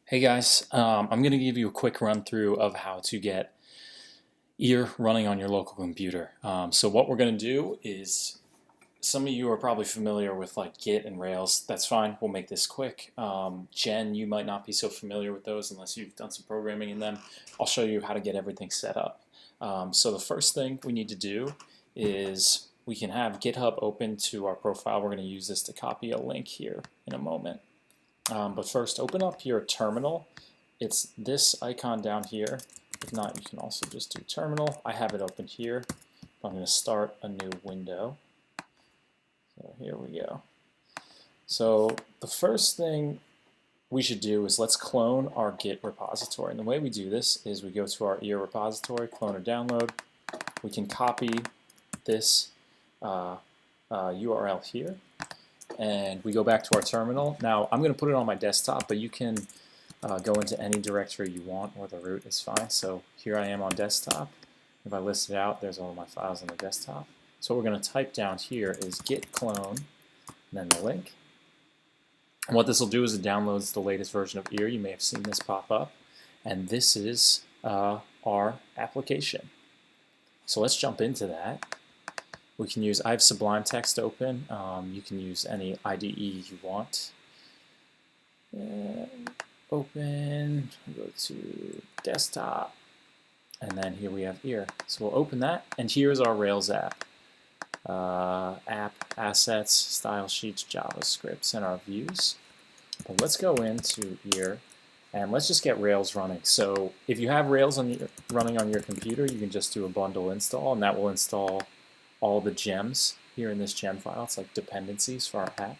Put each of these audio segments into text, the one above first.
Hey guys, I'm going to give you a quick run through of how to get ear running on your local computer. So what we're going to do is, some of you are probably familiar with like Git and Rails. That's fine. We'll make this quick. Jen, you might not be so familiar with those unless you've done some programming in them. I'll show you how to get everything set up. So the first thing we need to do is we can have GitHub open to our profile. We're going to use this to copy a link here in a moment. But first, open up your terminal. It's this icon down here. If not, you can also just do terminal. I have it open here. I'm going to start a new window. So here we go. So the first thing we should do is let's clone our Git repository. And the way we do this is we go to our ear repository, clone or download. We can copy this URL here, and we go back to our terminal. Now I'm going to put it on my desktop, but you can go into any directory you want, or the root is fine. So here I am on desktop. If I list it out, there's all my files on the desktop. So what we're going to type down here is git clone, and then the link. And what this will do is it downloads the latest version of ear. You may have seen this pop up. And this is our application. So let's jump into that. We can use, I have Sublime Text open. You can use any IDE you want. Open, go to desktop, and then here we have ear. So we'll open that, and here's our Rails app. App, assets, style sheets, JavaScripts, and our views. But let's go into ear, and let's just get Rails running. So if you have Rails running on your computer, you can just do a bundle install, and that will install all the gems here in this gem file. It's like dependencies for our app.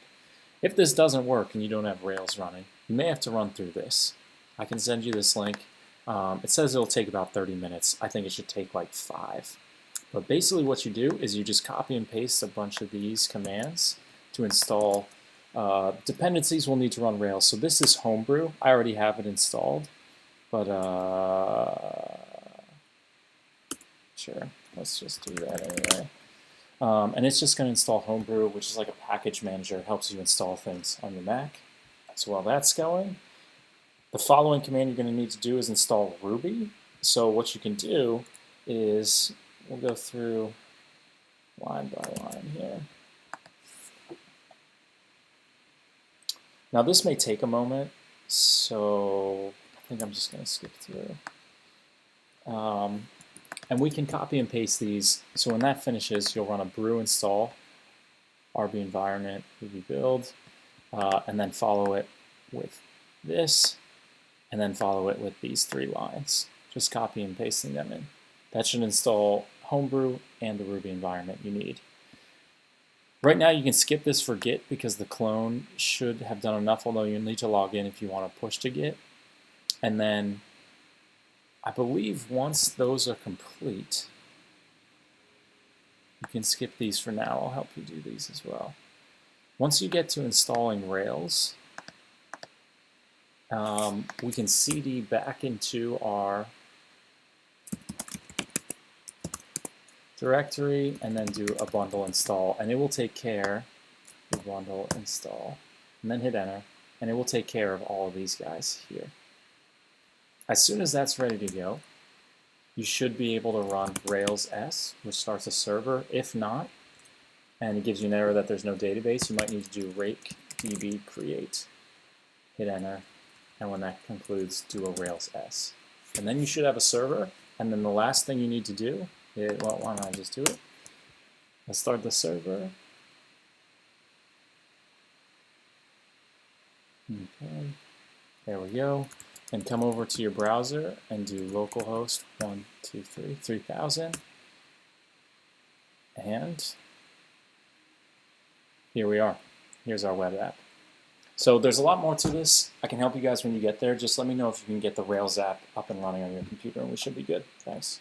If this doesn't work and you don't have Rails running, you may have to run through this. I can send you this link. It says it'll take about 30 minutes. I think it should take like 5. But basically what you do is you just copy and paste a bunch of these commands to install dependencies. We'll need to run Rails. So this is Homebrew. I already have it installed, but sure, let's just do that anyway. And it's just going to install Homebrew, which is like a package manager. It helps you install things on your Mac. So while that's going, the following command you're going to need to do is install Ruby. So what you can do is, we'll go through line by line here. Now this may take a moment, so I think I'm just going to skip through. And we can copy and paste these. So when that finishes, you'll run a brew install, RB environment, Ruby build, and then follow it with this, and then follow it with these 3 lines. Just copy and pasting them in. That should install Homebrew and the Ruby environment you need. Right now you can skip this for Git because the clone should have done enough, although you'll need to log in if you want to push to Git. And then I believe once those are complete, you can skip these for now. I'll help you do these as well. Once you get to installing Rails, we can cd back into our directory and then do a bundle install, and it will take care of bundle install, and then hit enter, and it will take care of all of these guys here. As soon as that's ready to go, you should be able to run Rails S, which starts a server. If not, and it gives you an error that there's no database, you might need to do rake db create, hit enter, and when that concludes, do a Rails S. And then you should have a server, and then the last thing you need to do is, well, why don't I just do it? Let's start the server. Okay, there we go. And come over to your browser and do localhost 3000. And here we are. Here's our web app. So there's a lot more to this. I can help you guys when you get there. Just let me know if you can get the Rails app up and running on your computer, and we should be good. Thanks.